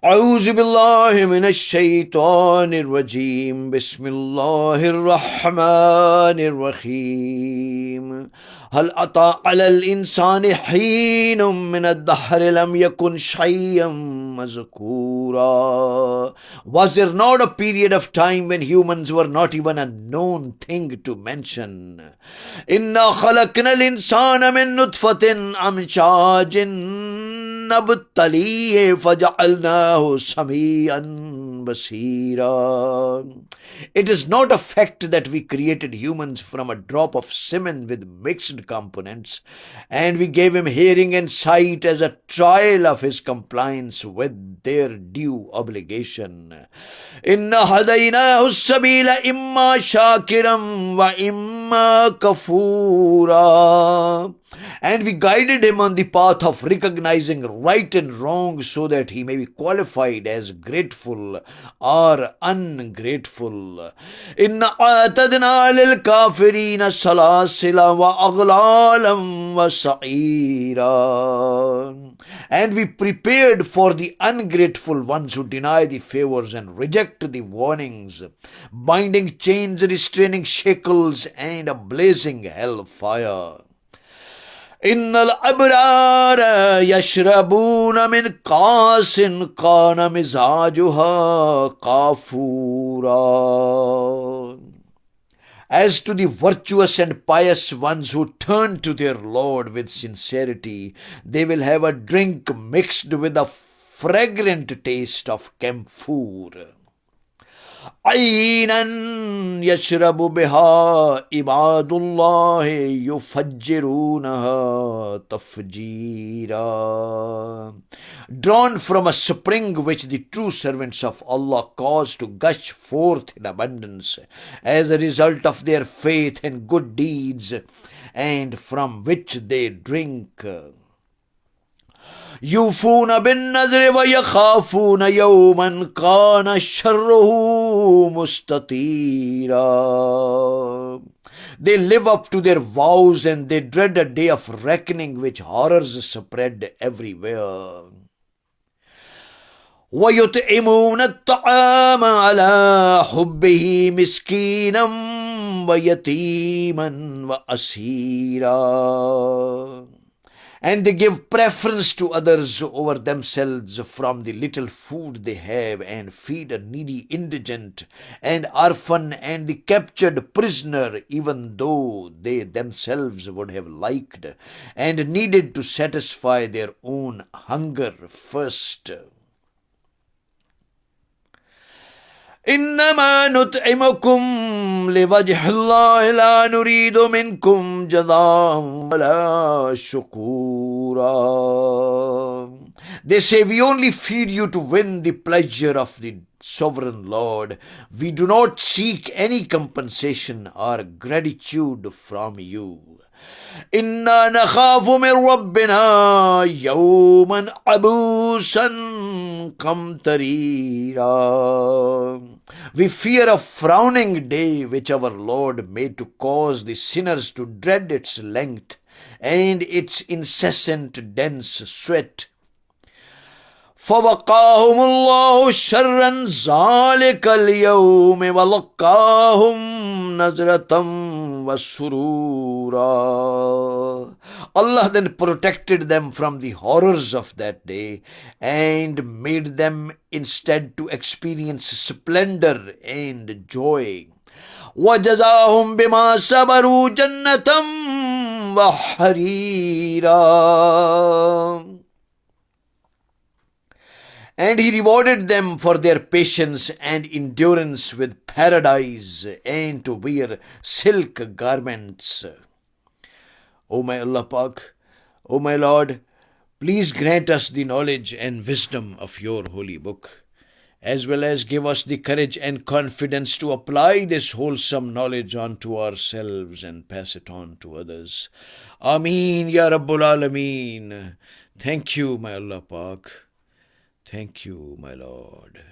أعوذ بالله من الشيطان الرجيم بسم الله الرحمن الرحيم هل أتى على الإنسان حين من الدهر لم يكن شيئا مذكورا. Was there not a period of time when humans were not even a known thing to mention? إنا خلقنا الإنسان من نطفة أمشاج نبتليه فجعلناه سميعا بصيرا. It is not a fact that we created humans from a drop of semen with mixed components, and we gave him hearing and sight as a trial of his compliance with their due obligation. إِنَّا هَدَيْنَاهُ السَّبِيلَ إِمَّا شَاكِرًا وَإِمَّا كَفُورًا. And we guided him on the path of recognizing right and wrong so that he may be qualified as grateful or ungrateful. Inna a'tadna lil kafirina salasila wa aghlalam wa sa'ira. And we prepared for the ungrateful ones who deny the favors and reject the warnings, binding chains, restraining shackles, and a blazing hellfire. إن الأبرار يشربون من كأس كان مزاجها كافورا. As to the virtuous and pious ones who turn to their Lord with sincerity, they will have a drink mixed with a fragrant taste of camphor. عينا يشرب بها عباد الله يفجرونها تفجيرا. Drawn from a spring which the true servants of Allah cause to gush forth in abundance as a result of their faith and good deeds, and from which they drink. يوفون بالنذر ويخافون يوما كان شره مستطيرا. They live up to their vows and they dread a day of reckoning which horrors spread everywhere. ويطعمون الطعام على حبه مسكينا ويتيما وأسيرا. And they give preference to others over themselves from the little food they have, and feed a needy indigent and orphan and the captured prisoner, even though they themselves would have liked and needed to satisfy their own hunger first. إنما نطعمكم لوجه الله لا نريد منكم جزاء ولا شكورا. They say, we only feed you to win the pleasure of the sovereign Lord. We do not seek any compensation or gratitude from you. إنا نخاف من ربنا يوما عبوسا قمطريرا. We fear a frowning day which our Lord made to cause the sinners to dread its length and its incessant dense sweat. فوقاهم الله شر ذلك اليوم ولقاهم نظرة وسرورا. Allah then protected them from the horrors of that day and made them instead to experience splendor and joy. وجزاهم بما صبروا جنة وحريرا. And he rewarded them for their patience and endurance with paradise and to wear silk garments. O my Allah Pak, O my Lord, please grant us the knowledge and wisdom of your holy book, as well as give us the courage and confidence to apply this wholesome knowledge onto ourselves and pass it on to others. Ameen Ya Rabbul Alameen. Thank you, my Allah Pak. Thank you, my Lord.